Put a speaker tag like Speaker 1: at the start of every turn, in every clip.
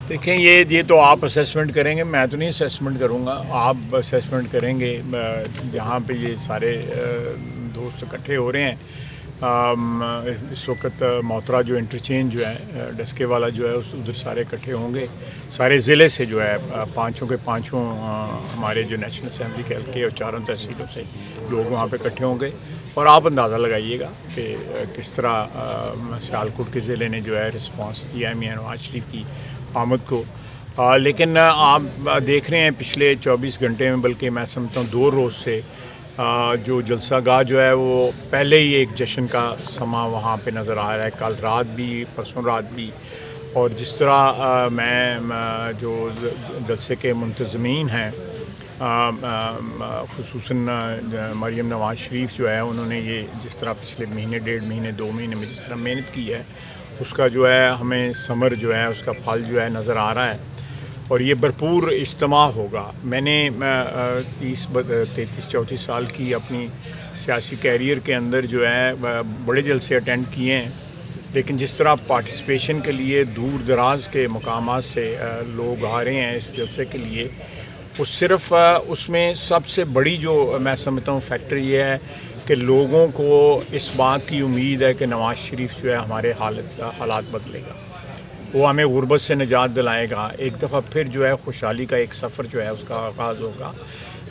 Speaker 1: دیکھیں یہ تو آپ اسیسمنٹ کریں گے، میں تو نہیں اسیسمنٹ کروں گا، آپ اسیسمنٹ کریں گے جہاں پہ یہ سارے دوست اکٹھے ہو رہے ہیں۔ اس وقت محترا جو انٹرچینج جو ہے ڈسکے والا جو ہے ادھر سارے اکٹھے ہوں گے، سارے ضلع سے جو ہے پانچوں کے پانچوں ہمارے جو نیشنل اسمبلی کے حلقے اور چاروں تحصیلوں سے لوگ وہاں پہ اکٹھے ہوں گے، اور آپ اندازہ لگائیے گا کہ کس طرح سیالکوٹ کے ضلع نے جو ہے رسپانس دیا ہے میاں نواز شریف کی آمد کو۔ لیکن آپ دیکھ رہے ہیں پچھلے 24 گھنٹے میں، بلکہ میں سمجھتا ہوں 2 روز سے جو جلسہ گاہ جو ہے وہ پہلے ہی ایک جشن کا سما وہاں پہ نظر آ رہا ہے، کل رات بھی، پرسوں رات بھی، اور جس طرح میں جو جلسے کے منتظمین ہیں خصوصاً مریم نواز شریف جو ہے، انہوں نے یہ جس طرح پچھلے مہینے 1.5 مہینے 2 مہینے میں جس طرح محنت کی ہے، اس کا جو ہے ہمیں ثمر جو ہے اس کا پھل جو ہے نظر آ رہا ہے، اور یہ بھرپور اجتماع ہوگا۔ میں نے 33-34 سال کی اپنی سیاسی کیریئر کے اندر جو ہے بڑے جلسے اٹینڈ کیے ہیں، لیکن جس طرح پارٹیسپیشن کے لیے دور دراز کے مقامات سے لوگ آ رہے ہیں اس جلسے کے لیے، وہ صرف اس میں سب سے بڑی جو میں سمجھتا ہوں فیکٹر یہ ہے کہ لوگوں کو اس بات کی امید ہے کہ نواز شریف جو ہے ہمارے حالات بدلے گا، وہ ہمیں غربت سے نجات دلائے گا، ایک دفعہ پھر جو ہے خوشحالی کا ایک سفر جو ہے اس کا آغاز ہوگا۔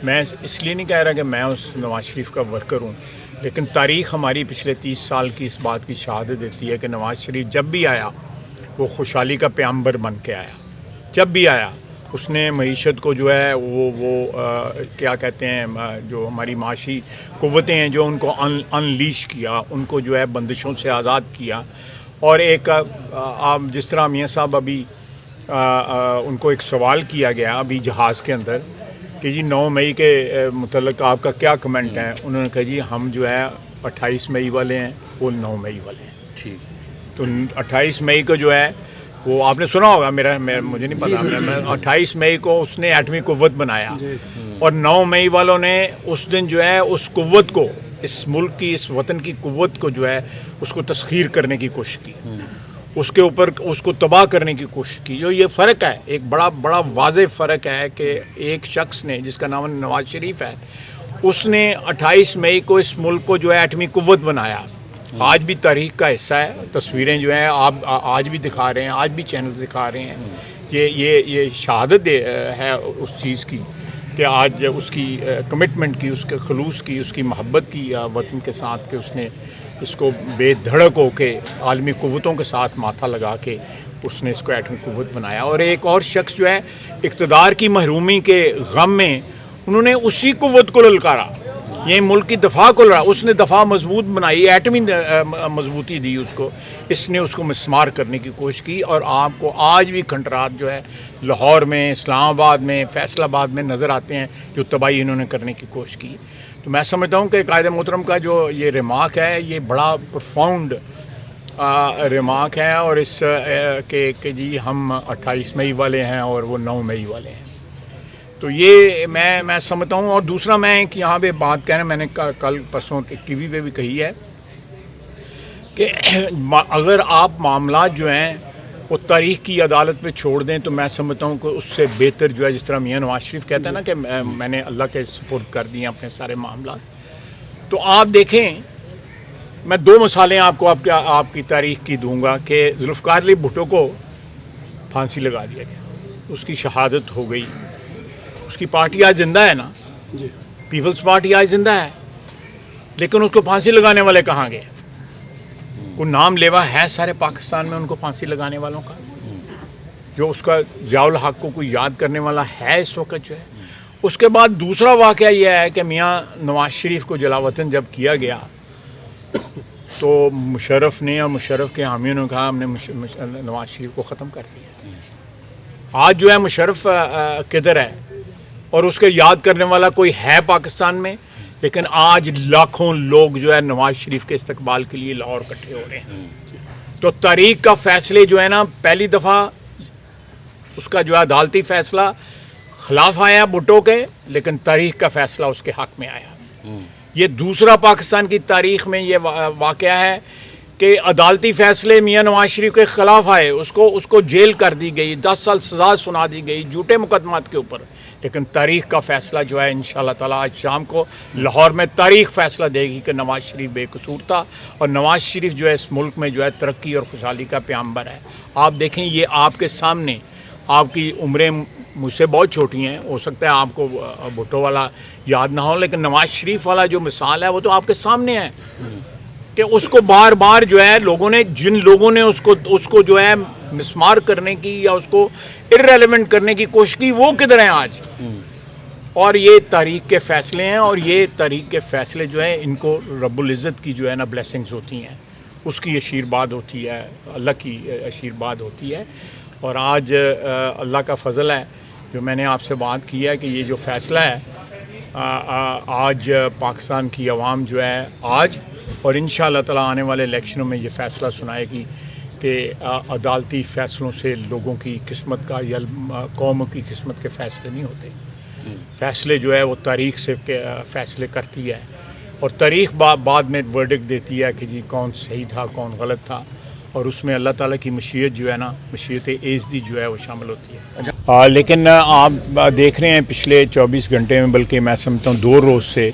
Speaker 1: میں اس لیے نہیں کہہ رہا کہ میں اس نواز شریف کا ورکر ہوں، لیکن تاریخ ہماری پچھلے 30 سال کی اس بات کی شہادت دیتی ہے کہ نواز شریف جب بھی آیا وہ خوشحالی کا پیامبر بن کے آیا، جب بھی آیا اس نے معیشت کو جو ہے وہ کیا کہتے ہیں، جو ہماری معاشی قوتیں ہیں جو ان کو انلیش کیا، ان کو جو ہے بندشوں سے آزاد کیا، اور ایک آپ جس طرح میاں صاحب ابھی ان کو ایک سوال کیا گیا ابھی جہاز کے اندر کہ جی 9 مئی کے متعلق آپ کا کیا کمنٹ ہے، انہوں نے کہا جی ہم جو ہے 28 مئی والے ہیں، وہ 9 مئی والے ہیں۔ ٹھیک، تو 28 مئی کو جو ہے وہ آپ نے سنا ہوگا، مجھے نہیں پتا، 28 مئی کو اس نے ایٹمی قوت بنایا، اور 9 مئی والوں نے اس دن جو ہے اس قوت کو، اس ملک کی، اس وطن کی قوت کو جو ہے اس کو تسخیر کرنے کی کوشش کی، اس کے اوپر اس کو تباہ کرنے کی کوشش کی۔ جو یہ فرق ہے، ایک بڑا واضح فرق ہے کہ ایک شخص نے جس کا نام نواز شریف ہے، اس نے 28 مئی کو اس ملک کو جو ہے ایٹمی قوت بنایا۔ آج بھی تاریخ کا حصہ ہے، تصویریں جو ہیں آپ آج بھی دکھا رہے ہیں، آج بھی چینلز دکھا رہے ہیں، یہ شہادت ہے اس چیز کی کہ آج اس کی کمٹمنٹ کی، اس کے خلوص کی، اس کی محبت کی وطن کے ساتھ، کہ اس نے اس کو بے دھڑک ہو کے عالمی قوتوں کے ساتھ ماتھا لگا کے اس نے اس کو ایٹمی قوت بنایا۔ اور ایک اور شخص جو ہے اقتدار کی محرومی کے غم میں انہوں نے اسی قوت کو للکارا، یہ ملک کی دفاع کو لڑا، اس نے دفاع مضبوط بنائی، ایٹمی مضبوطی دی اس کو، اس نے اس کو مسمار کرنے کی کوشش کی، اور آپ کو آج بھی کھنڈرات جو ہے لاہور میں، اسلام آباد میں، فیصل آباد میں نظر آتے ہیں جو تباہی انہوں نے کرنے کی کوشش کی۔ تو میں سمجھتا ہوں کہ قائد محترم کا جو یہ ریمارک ہے یہ بڑا پروفاؤنڈ ریمارک ہے، اور اس کہ جی ہم 28 مئی والے ہیں اور وہ 9 مئی والے ہیں، تو یہ میں سمجھتا ہوں۔ اور دوسرا میں ایک یہاں پہ بات کہنا، میں نے کل پرسوں ٹی وی پہ بھی کہی ہے کہ اگر آپ معاملات جو ہیں وہ تاریخ کی عدالت پہ چھوڑ دیں تو میں سمجھتا ہوں کہ اس سے بہتر جو ہے، جس طرح میاں نواز شریف کہتا ہے نا کہ میں نے اللہ کے سپرد کر دیے اپنے سارے معاملات، تو آپ دیکھیں، میں 2 مثالیں آپ کو آپ کی تاریخ کی دوں گا کہ ذوالفقار علی بھٹو کو پھانسی لگا دیا گیا، اس کی شہادت ہو گئی، اس کی پارٹی آج زندہ ہے نا، پیپلز پارٹی آج زندہ ہے، لیکن اس کو پھانسی لگانے والے کہاں گئے؟ کوئی نام لیوا ہے سارے پاکستان میں ان کو پھانسی لگانے والوں کا؟ جو اس کا ضیاء الحق کو کوئی یاد کرنے والا ہے اس وقت جو ہے؟ اس کے بعد دوسرا واقعہ یہ ہے کہ میاں نواز شریف کو جلا وطن جب کیا گیا تو مشرف نے اور مشرف کے حامیوں نے کہا ہم نے نواز شریف کو ختم کر دیا۔ آج جو ہے مشرف کدھر ہے اور اس کے یاد کرنے والا کوئی ہے پاکستان میں؟ لیکن آج لاکھوں لوگ جو ہے نواز شریف کے استقبال کے لیے لاہور اکٹھے ہو رہے ہیں۔ تو تاریخ کا فیصلے جو ہے نا، پہلی دفعہ اس کا جو ہے عدالتی فیصلہ خلاف آیا بھٹو کے، لیکن تاریخ کا فیصلہ اس کے حق میں آیا۔ یہ دوسرا پاکستان کی تاریخ میں یہ واقعہ ہے کہ عدالتی فیصلے میاں نواز شریف کے خلاف آئے، اس کو جیل کر دی گئی، 10 سال سزا سنا دی گئی جھوٹے مقدمات کے اوپر، لیکن تاریخ کا فیصلہ جو ہے انشاءاللہ تعالیٰ آج شام کو لاہور میں تاریخ فیصلہ دے گی کہ نواز شریف بے قصور تھا، اور نواز شریف جو ہے اس ملک میں جو ہے ترقی اور خوشحالی کا پیامبر ہے۔ آپ دیکھیں یہ آپ کے سامنے، آپ کی عمریں مجھ سے بہت چھوٹی ہیں، ہو سکتا ہے آپ کو بھٹو والا یاد نہ ہو، لیکن نواز شریف والا جو مثال ہے وہ تو آپ کے سامنے ہے کہ اس کو بار بار جو ہے جن لوگوں نے اس کو جو ہے مسمار کرنے کی یا اس کو ارریلیونٹ کرنے کی کوشش کی، وہ کدھر ہیں آج؟ اور یہ تاریخ کے فیصلے ہیں، اور یہ تاریخ کے فیصلے جو ہیں ان کو رب العزت کی جو ہے نا بلیسنگز ہوتی ہیں، اس کی آشیرواد ہوتی ہے، اللہ کی آشیرواد ہوتی ہے۔ اور آج اللہ کا فضل ہے جو میں نے آپ سے بات کی ہے کہ یہ جو فیصلہ ہے آج پاکستان کی عوام جو ہے آج اور انشاءاللہ تعالیٰ آنے والے الیکشنوں میں یہ فیصلہ سنائے گی کہ عدالتی فیصلوں سے لوگوں کی قسمت کا یا قوم کی قسمت کے فیصلے نہیں ہوتے۔ فیصلے جو ہے وہ تاریخ سے فیصلے کرتی ہے، اور تاریخ بعد میں ورڈکٹ دیتی ہے کہ جی کون صحیح تھا کون غلط تھا، اور اس میں اللہ تعالیٰ کی مشیت جو ہے نا، مشیت اعزتی جو ہے وہ شامل ہوتی ہے۔ لیکن آپ دیکھ رہے ہیں پچھلے 24 گھنٹے میں، بلکہ میں سمجھتا ہوں 2 روز سے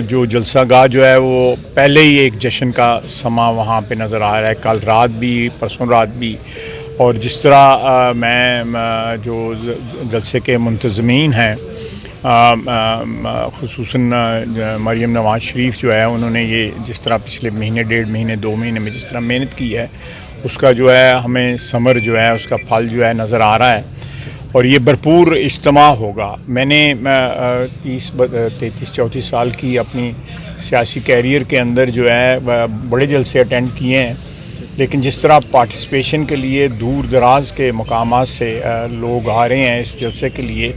Speaker 1: جو جلسہ گاہ جو ہے وہ پہلے ہی ایک جشن کا سما وہاں پہ نظر آ رہا ہے، کل رات بھی پرسوں رات بھی، اور جس طرح میں جو جلسے کے منتظمین ہیں خصوصاً مریم نواز شریف جو ہے، انہوں نے یہ جس طرح پچھلے مہینے 1.5 مہینے 2 مہینے میں جس طرح محنت کی ہے، اس کا جو ہے ہمیں ثمر جو ہے اس کا پھل جو ہے نظر آ رہا ہے، اور یہ بھرپور اجتماع ہوگا۔ میں نے 33-34 سال کی اپنی سیاسی کیریئر کے اندر جو ہے بڑے جلسے اٹینڈ کیے ہیں، لیکن جس طرح پارٹیسپیشن کے لیے دور دراز کے مقامات سے لوگ آ رہے ہیں اس جلسے کے لیے،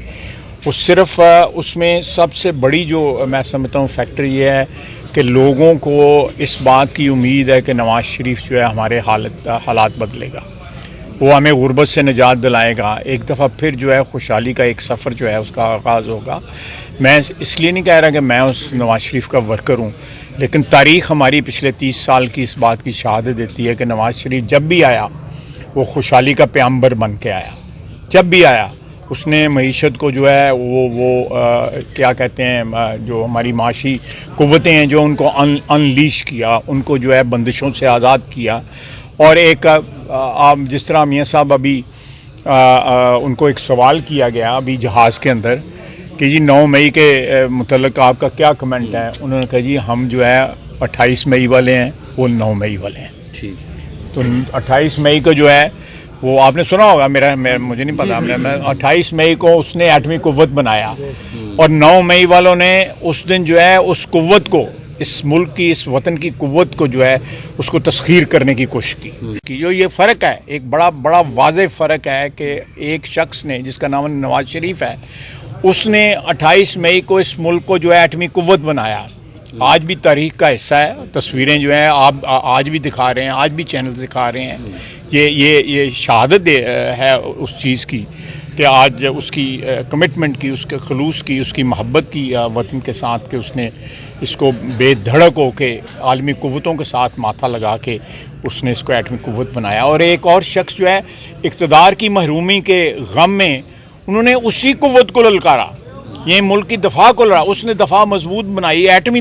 Speaker 1: وہ صرف اس میں سب سے بڑی جو میں سمجھتا ہوں فیکٹر یہ ہے کہ لوگوں کو اس بات کی امید ہے کہ نواز شریف جو ہے ہمارے حالات بدلے گا، وہ ہمیں غربت سے نجات دلائے گا، ایک دفعہ پھر جو ہے خوشحالی کا ایک سفر جو ہے اس کا آغاز ہوگا۔ میں اس لیے نہیں کہہ رہا کہ میں اس نواز شریف کا ورکر ہوں، لیکن تاریخ ہماری پچھلے 30 سال کی اس بات کی شہادت دیتی ہے کہ نواز شریف جب بھی آیا وہ خوشحالی کا پیامبر بن کے آیا، جب بھی آیا اس نے معیشت کو جو ہے وہ کیا کہتے ہیں، جو ہماری معاشی قوتیں ہیں جو ان کو انلیش کیا، ان کو جو ہے بندشوں سے آزاد کیا، اور ایک آپ جس طرح میاں صاحب ابھی ان کو ایک سوال کیا گیا ابھی جہاز کے اندر کہ جی 9 مئی کے متعلق آپ کا کیا کمنٹ ہے، انہوں نے کہا جی ہم جو ہے 28 مئی والے ہیں، وہ 9 مئی والے ہیں۔ تو 28 مئی کو جو ہے وہ آپ نے سنا ہوگا، مجھے نہیں پتا، 28 مئی کو اس نے ایٹمی قوت بنایا، اور 9 مئی والوں نے اس دن جو ہے اس قوت کو، اس ملک کی، اس وطن کی قوت کو جو ہے اس کو تسخیر کرنے کی کوشش کی۔ جو یہ فرق ہے، ایک بڑا واضح فرق ہے کہ ایک شخص نے جس کا نام نواز شریف ہے، اس نے 28 مئی کو اس ملک کو جو ہے ایٹمی قوت بنایا۔ آج بھی تاریخ کا حصہ ہے، تصویریں جو ہیں آپ آج بھی دکھا رہے ہیں، آج بھی چینل دکھا رہے ہیں، یہ شہادت ہے اس چیز کی کہ آج اس کی کمٹمنٹ کی، اس کے خلوص کی، اس کی محبت کی وطن کے ساتھ، کہ اس نے اس کو بے دھڑک ہو کے عالمی قوتوں کے ساتھ ماتھا لگا کے اس نے اس کو ایٹمی قوت بنایا۔ اور ایک اور شخص جو ہے اقتدار کی محرومی کے غم میں انہوں نے اسی قوت کو للکارا، یہ ملک کی دفاع کو لڑا، اس نے دفاع مضبوط بنائی، ایٹمی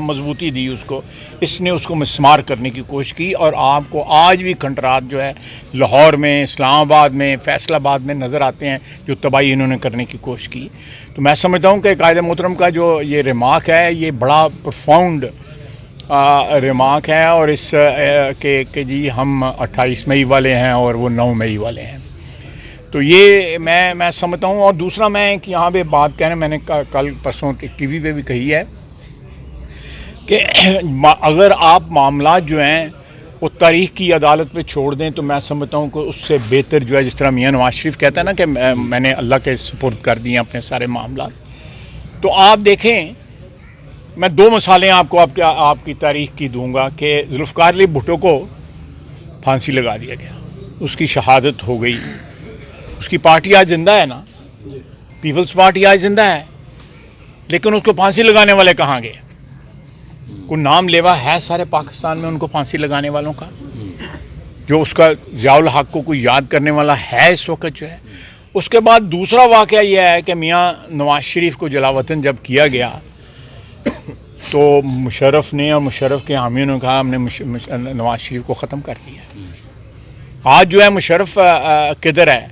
Speaker 1: مضبوطی دی اس کو، اس نے اس کو مسمار کرنے کی کوشش کی، اور آپ کو آج بھی کھنڈرات جو ہے لاہور میں، اسلام آباد میں، فیصل آباد میں نظر آتے ہیں جو تباہی انہوں نے کرنے کی کوشش کی۔ تو میں سمجھتا ہوں کہ قائد محترم کا جو یہ ریمارک ہے یہ بڑا پروفاؤنڈ ریمارک ہے، اور اس کہ جی ہم 28 مئی والے ہیں اور وہ 9 مئی والے ہیں، تو یہ میں سمجھتا ہوں۔ اور دوسرا میں کہ یہاں پہ بات کہنا، میں نے کل پرسوں ٹی وی پہ بھی کہی ہے کہ اگر آپ معاملات جو ہیں وہ تاریخ کی عدالت پہ چھوڑ دیں تو میں سمجھتا ہوں کہ اس سے بہتر جو ہے، جس طرح میاں نواز شریف کہتا ہے نا کہ میں نے اللہ کے سپرد کر دیے اپنے سارے معاملات، تو آپ دیکھیں میں 2 مثالیں آپ کو آپ کی تاریخ کی دوں گا کہ ذوالفقار علی بھٹو کو پھانسی لگا دیا گیا، اس کی شہادت ہو گئی، اس کی پارٹی آج زندہ ہے نا، پیپلز پارٹی آج زندہ ہے، لیکن اس کو پھانسی لگانے والے کہاں گئے؟ کوئی نام لیوا ہے سارے پاکستان میں ان کو پھانسی لگانے والوں کا؟ جو اس کا ضیاء الحق کو کوئی یاد کرنے والا ہے اس وقت جو ہے؟ اس کے بعد دوسرا واقعہ یہ ہے کہ میاں نواز شریف کو جلاوطن جب کیا گیا تو مشرف نے اور مشرف کے حامیوں نے کہا ہم نے نواز شریف کو ختم کر دیا۔ آج جو ہے مشرف کدھر ہے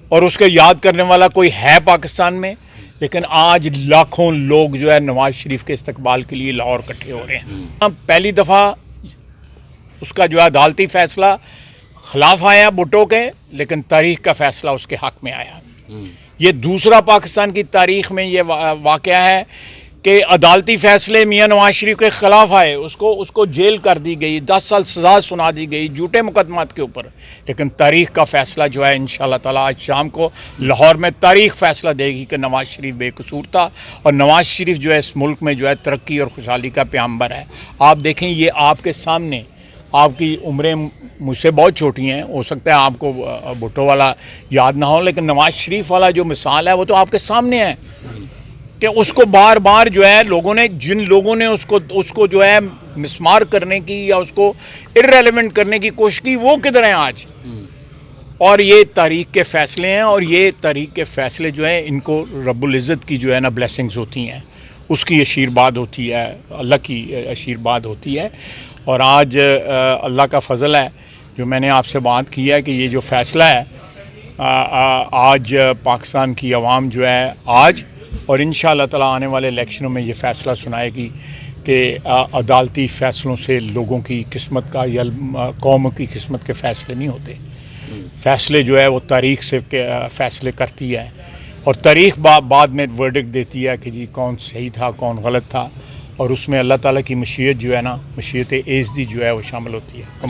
Speaker 1: اور اس کو یاد کرنے والا کوئی ہے پاکستان میں؟ لیکن آج لاکھوں لوگ جو ہے نواز شریف کے استقبال کے لیے لاہور اکٹھے ہو رہے ہیں۔ پہلی دفعہ اس کا جو ہے عدالتی فیصلہ خلاف آیا بھٹو کے، لیکن تاریخ کا فیصلہ اس کے حق میں آیا۔ یہ دوسرا پاکستان کی تاریخ میں یہ واقعہ ہے کہ عدالتی فیصلے میاں نواز شریف کے خلاف آئے، اس کو جیل کر دی گئی، 10 سال سزا سنا دی گئی جھوٹے مقدمات کے اوپر، لیکن تاریخ کا فیصلہ جو ہے انشاءاللہ تعالیٰ آج شام کو لاہور میں تاریخ فیصلہ دے گی کہ نواز شریف بے قصور تھا، اور نواز شریف جو ہے اس ملک میں جو ہے ترقی اور خوشحالی کا پیامبر ہے۔ آپ دیکھیں یہ آپ کے سامنے، آپ کی عمریں مجھ سے بہت چھوٹی ہیں، ہو سکتا ہے آپ کو بھٹو والا یاد نہ ہو، لیکن نواز شریف والا جو مثال ہے وہ تو آپ کے سامنے ہے کہ اس کو بار بار جو ہے لوگوں نے، جن لوگوں نے اس کو جو ہے مسمار کرنے کی یا اس کو ارریلیونٹ کرنے کی کوشش کی، وہ کدھر ہیں آج؟ اور یہ تاریخ کے فیصلے ہیں، اور یہ تاریخ کے فیصلے جو ہیں ان کو رب العزت کی جو ہے نا بلیسنگز ہوتی ہیں، اس کی آشیرواد ہوتی ہے، اللہ کی آشیرواد ہوتی ہے۔ اور آج اللہ کا فضل ہے جو میں نے آپ سے بات کی ہے کہ یہ جو فیصلہ ہے آج پاکستان کی عوام جو ہے آج اور انشاءاللہ تعالیٰ آنے والے الیکشنوں میں یہ فیصلہ سنائے گی کہ عدالتی فیصلوں سے لوگوں کی قسمت کا یا قوم کی قسمت کے فیصلے نہیں ہوتے۔ فیصلے جو ہے وہ تاریخ سے فیصلے کرتی ہے، اور تاریخ بعد میں ورڈکٹ دیتی ہے کہ جی کون صحیح تھا کون غلط تھا، اور اس میں اللہ تعالیٰ کی مشیت جو ہے نا، مشیت ایزدی جو ہے وہ شامل ہوتی ہے۔